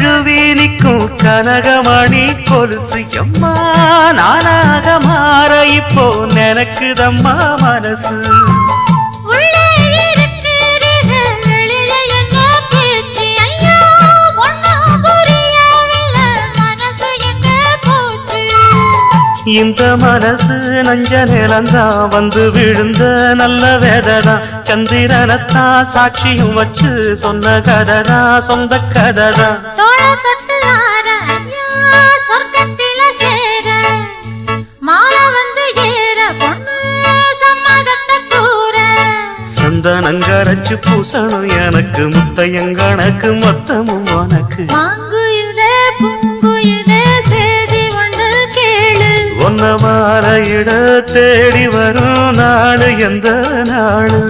தழுவி நிற்கும் கனகமணி கொலுசு எம்மா நானாக மாற இப்போ நினைக்குதம்மா மனசு இந்த மனசு நஞ்ச நிலந்தான் வந்து விழுந்த நல்ல வேததான் சந்திரனத்தான் சாட்சியும் வச்சு சொன்ன கததா சொந்த கததா சந்தனங்கரைச்சு பூசணும் எனக்கு முத்தையங்கணக்கு மொத்தமும் உனக்கு ஒன்ன மாற இட தேடி வரும் நாடு எந்த நாடு